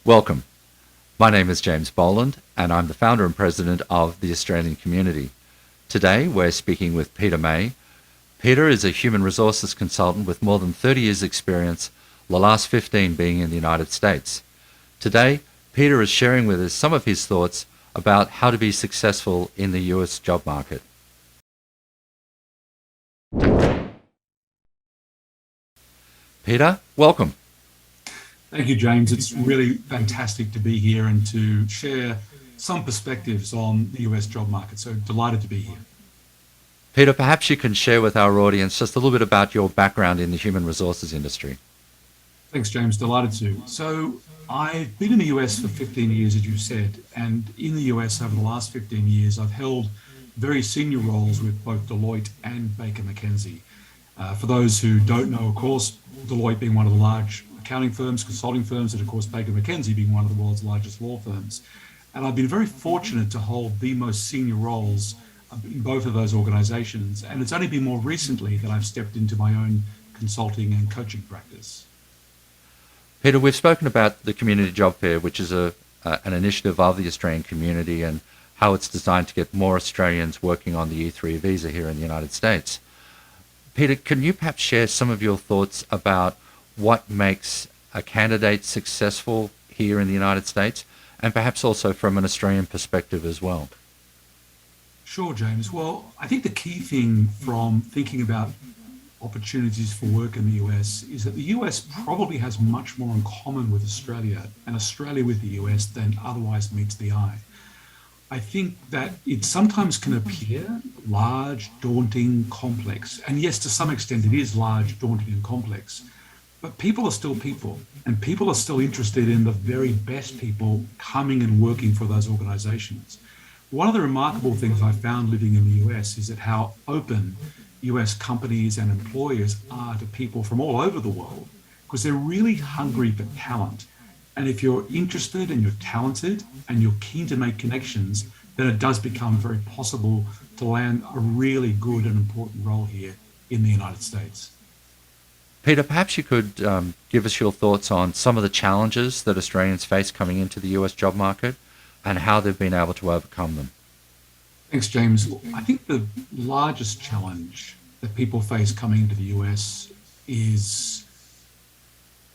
Welcome. My name is James Boland, and I'm the founder and president of the Australian Community. Today, we're speaking with Peter May. Peter is a human resources consultant with more than 30 years' experience, the last 15 being in the United States. Today, Peter is sharing with us some of his thoughts about how to be successful in the US job market. Peter, welcome. Thank you, James. It's really fantastic to be here and to share some perspectives on the US job market. So delighted to be here. Peter, perhaps you can share with our audience just a little bit about your background in the human resources industry. Thanks, James. Delighted to. So I've been in the US for 15 years, as you said, and in the US over the last 15 years, I've held very senior roles with both Deloitte and Baker McKenzie. For those who don't know, of course, Deloitte being one of the large accounting firms, consulting firms, and of course Baker McKenzie being one of the world's largest law firms. And I've been very fortunate to hold the most senior roles in both of those organizations. And it's only been more recently that I've stepped into my own consulting and coaching practice. Peter, we've spoken about the Community Job Fair, which is an initiative of the Australian community, and how it's designed to get more Australians working on the E3 visa here in the United States. Peter, can you perhaps share some of your thoughts about what makes a candidate successful here in the United States, and perhaps also from an Australian perspective as well? Sure, James. Well, I think the key thing from thinking about opportunities for work in the US is that the US probably has much more in common with Australia and Australia with the US than otherwise meets the eye. I think that it sometimes can appear large, daunting, complex. And yes, to some extent, it is large, daunting, and complex. But people are still people, and people are still interested in the very best people coming and working for those organizations. One of the remarkable things I found living in the US is that how open US companies and employers are to people from all over the world, because they're really hungry for talent. And if you're interested and you're talented and you're keen to make connections, then it does become very possible to land a really good and important role here in the United States. Peter, perhaps you could give us your thoughts on some of the challenges that Australians face coming into the US job market and how they've been able to overcome them. Thanks, James. I think the largest challenge that people face coming into the US is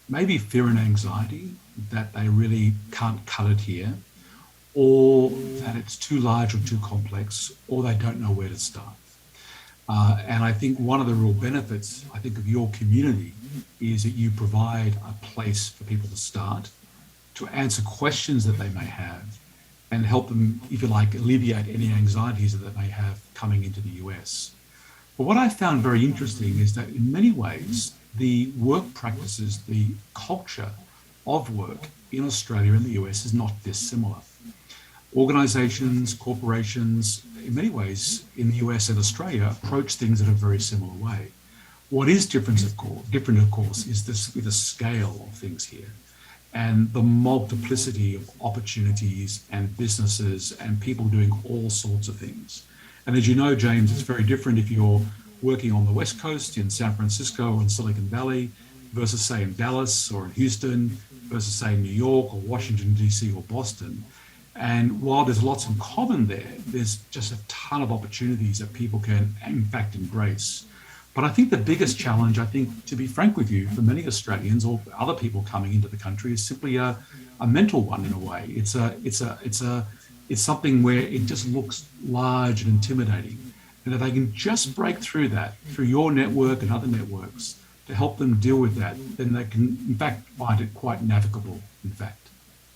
maybe fear and anxiety that they really can't cut it here, or that it's too large or too complex, or they don't know where to start. And I think one of the real benefits, I think, of your community is that you provide a place for people to start, to answer questions that they may have, and help them, if you like, alleviate any anxieties that they may have coming into the US. But what I found very interesting is that in many ways, the work practices, the culture of work in Australia and the US is not dissimilar. Organizations, corporations, in many ways, in the US and Australia, approach things in a very similar way. What is different, of course, is the scale of things here and the multiplicity of opportunities and businesses and people doing all sorts of things. And as you know, James, it's very different if you're working on the West Coast in San Francisco or in Silicon Valley versus, say, in Dallas or in Houston versus, say, in New York or Washington, D.C. or Boston. And while there's lots in common there, there's just a ton of opportunities that people can, in fact, embrace. But I think the biggest challenge, I think, to be frank with you, for many Australians or other people coming into the country is simply a mental one in a way. It's something where it just looks large and intimidating. And if they can just break through that, through your network and other networks, to help them deal with that, then they can, in fact, find it quite navigable, in fact.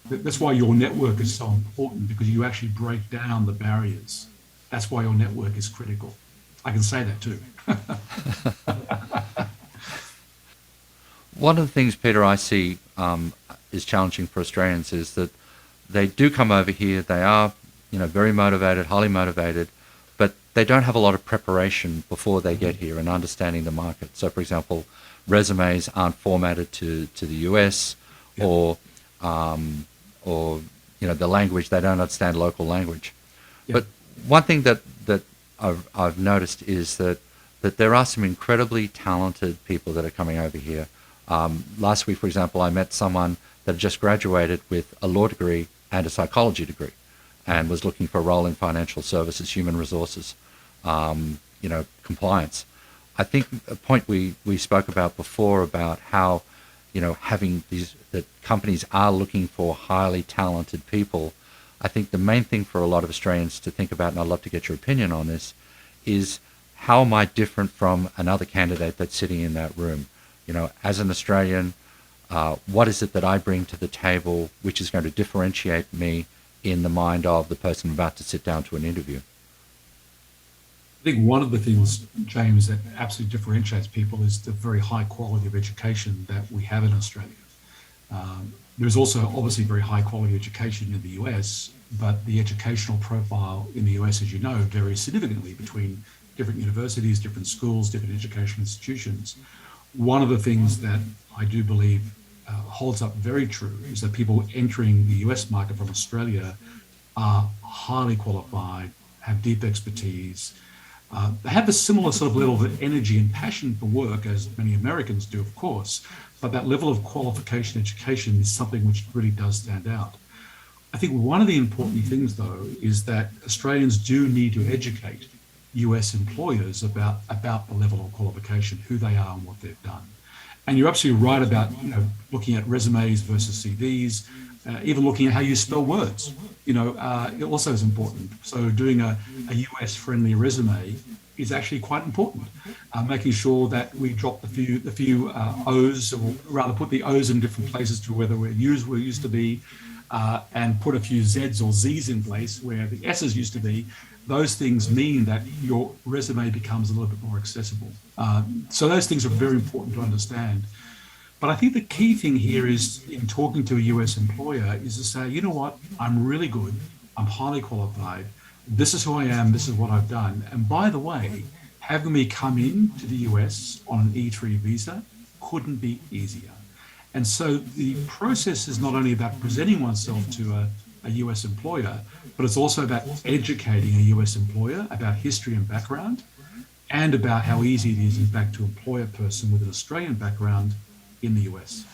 That's why your network is so important, because you actually break down the barriers. That's why your network is critical. I can say that too. One of the things, Peter, I see is challenging for Australians is that they do come over here, they are very motivated, highly motivated, but they don't have a lot of preparation before they get here and understanding the market. So, for example, resumes aren't formatted to the US, or the language, they don't understand local language. Yeah. But one thing that I've noticed is that there are some incredibly talented people that are coming over here. Last week, for example, I met someone that had just graduated with a law degree and a psychology degree and was looking for a role in financial services, human resources, compliance. I think a point we spoke about before about how, having that companies are looking for highly talented people. I think the main thing for a lot of Australians to think about, and I'd love to get your opinion on this, is how am I different from another candidate that's sitting in that room? As an Australian, what is it that I bring to the table which is going to differentiate me in the mind of the person about to sit down to an interview? I think one of the things, James, that absolutely differentiates people is the very high quality of education that we have in Australia. There's also obviously very high quality education in the US, but the educational profile in the US, as you know, varies significantly between different universities, different schools, different educational institutions. One of the things that I do believe holds up very true is that people entering the US market from Australia are highly qualified, have deep expertise. They have a similar sort of level of energy and passion for work as many Americans do, of course, but that level of qualification education is something which really does stand out. I think one of the important things, though, is that Australians do need to educate US employers about the level of qualification, who they are and what they've done. And you're absolutely right about looking at resumes versus CVs, even looking at how you spell words. It also is important. So doing a US-friendly resume is actually quite important. Making sure that we drop the few O's, or rather put the O's in different places to where we used to be, and put a few Z's or Z's in place where the S's used to be. Those things mean that your resume becomes a little bit more accessible. So those things are very important to understand. But I think the key thing here is, in talking to a US employer, is to say, you know what, I'm really good, I'm highly qualified, this is who I am, this is what I've done. And by the way, having me come in to the US on an E3 visa couldn't be easier. And so the process is not only about presenting oneself to a US employer, but it's also about educating a US employer about history and background, and about how easy it is, in fact, to employ a person with an Australian background in the US.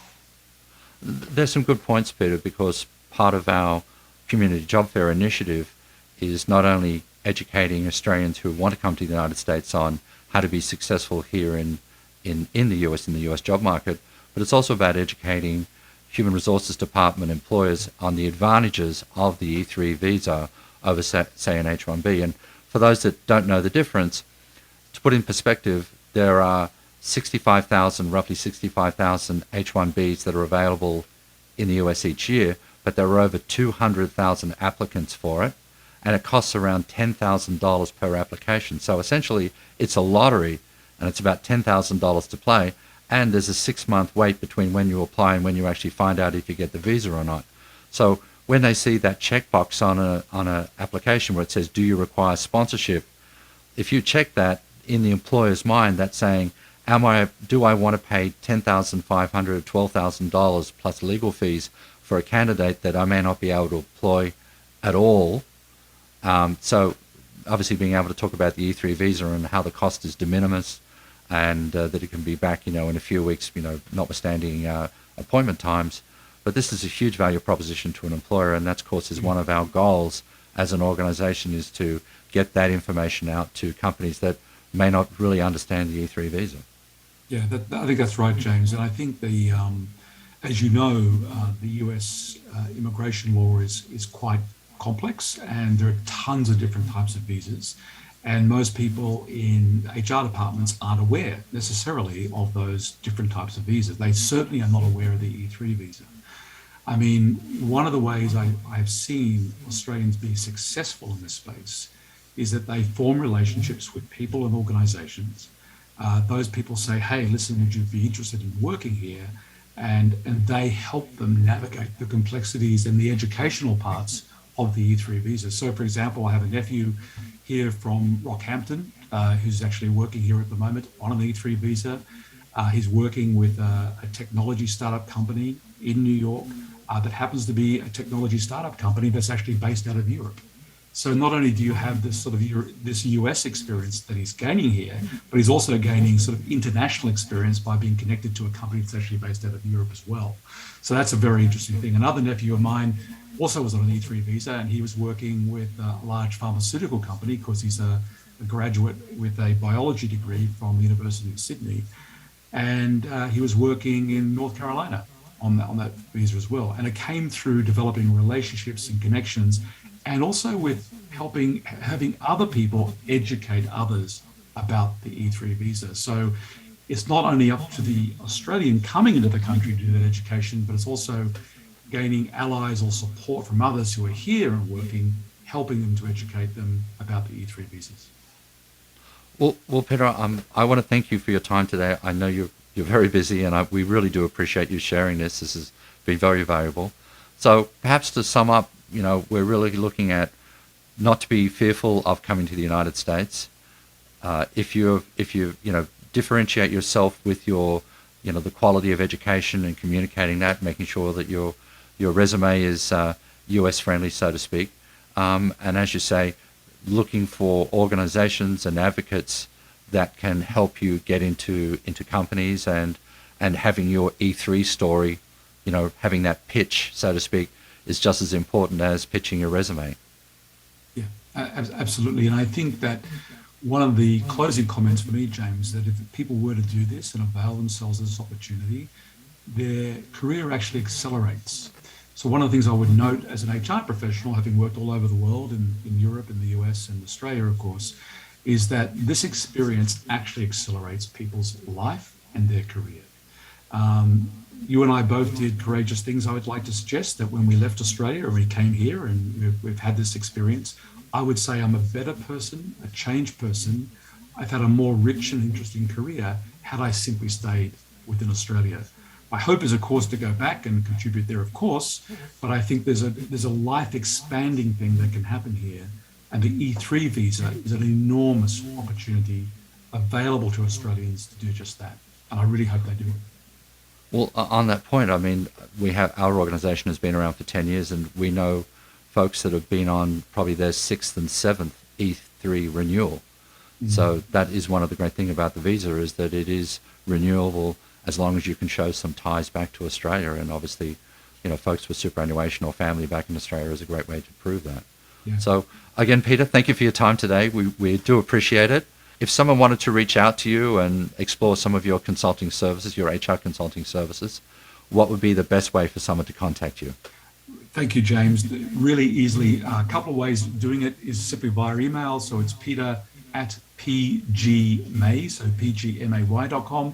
There's some good points, Peter, because part of our community job fair initiative is not only educating Australians who want to come to the United States on how to be successful here in the US job market, but it's also about educating Human Resources Department employers on the advantages of the E3 visa over, say, an H-1B. And for those that don't know the difference, to put in perspective, there are roughly 65,000 H-1Bs that are available in the US each year, but there are over 200,000 applicants for it, and it costs around $10,000 per application. So essentially, it's a lottery, and it's about $10,000 to play, and there's a 6-month wait between when you apply and when you actually find out if you get the visa or not. So when they see that checkbox on a application where it says, do you require sponsorship, if you check that, in the employer's mind, that's saying, do I want to pay $10,500, $12,000 plus legal fees for a candidate that I may not be able to employ at all? So obviously being able to talk about the E3 visa and how the cost is de minimis, and that it can be back, in a few weeks, notwithstanding appointment times. But this is a huge value proposition to an employer, and that, of course, is one of our goals as an organization, is to get that information out to companies that may not really understand the E3 visa. Yeah, I think that's right, James. And I think as you know, the US immigration law is quite complex, and there are tons of different types of visas. And most people in HR departments aren't aware necessarily of those different types of visas. They certainly are not aware of the E3 visa. I mean, one of the ways I've seen Australians be successful in this space is that they form relationships with people and organizations. Those people say, hey, listen, would you be interested in working here? And they help them navigate the complexities and the educational parts of the E3 visa. So, for example, I have a nephew here from Rockhampton who's actually working here at the moment on an E3 visa. He's working with a technology startup company in New York that happens to be a technology startup company that's actually based out of Europe. So not only do you have this sort of this US experience that he's gaining here, but he's also gaining sort of international experience by being connected to a company that's actually based out of Europe as well. So that's a very interesting thing. Another nephew of mine also was on an E3 visa, and he was working with a large pharmaceutical company because he's a graduate with a biology degree from the University of Sydney. And he was working in North Carolina on that visa as well. And it came through developing relationships and connections, and also with having other people educate others about the E3 visa. So it's not only up to the Australian coming into the country to do that education, but it's also gaining allies or support from others who are here and working, helping them to educate them about the E3 visas. Well, Peter, I want to thank you for your time today. I know you're very busy, and we really do appreciate you sharing this. This has been very valuable. So perhaps to sum up, we're really looking at not to be fearful of coming to the United States. If you differentiate yourself with your the quality of education and communicating that, making sure that your resume is US friendly, so to speak, and as you say, looking for organizations and advocates that can help you get into companies, and having your E3 story, having that pitch, so to speak, is just as important as pitching your resume. Yeah, absolutely. And I think that one of the closing comments for me, James, that if people were to do this and avail themselves of this opportunity, their career actually accelerates. So one of the things I would note as an HR professional, having worked all over the world, in Europe, in the US, and Australia, of course, is that this experience actually accelerates people's life and their career. You and I both did courageous things. I would like to suggest that when we left Australia and we came here and we've had this experience, I would say I'm a better person, a changed person. I've had a more rich and interesting career had I simply stayed within Australia. My hope is, of course, to go back and contribute there, of course, but I think there's a life expanding thing that can happen here. And the E3 visa is an enormous opportunity available to Australians to do just that. And I really hope they do it. Well, on that point, I mean, our organisation has been around for 10 years, and we know folks that have been on probably their 6th and 7th E3 renewal. Mm-hmm. So that is one of the great things about the visa, is that it is renewable as long as you can show some ties back to Australia. And obviously, folks with superannuation or family back in Australia is a great way to prove that. Yeah. So again, Peter, thank you for your time today. We do appreciate it. If someone wanted to reach out to you and explore some of your consulting services, your HR consulting services, what would be the best way for someone to contact you? Thank you, James. Really easily, a couple of ways of doing it is simply via email. So it's peter@pgmay, so pgmay.com.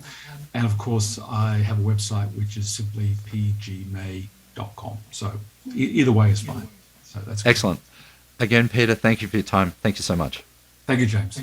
And of course, I have a website, which is simply pgmay.com. So either way is fine. So that's excellent. Again, Peter, thank you for your time. Thank you so much. Thank you, James.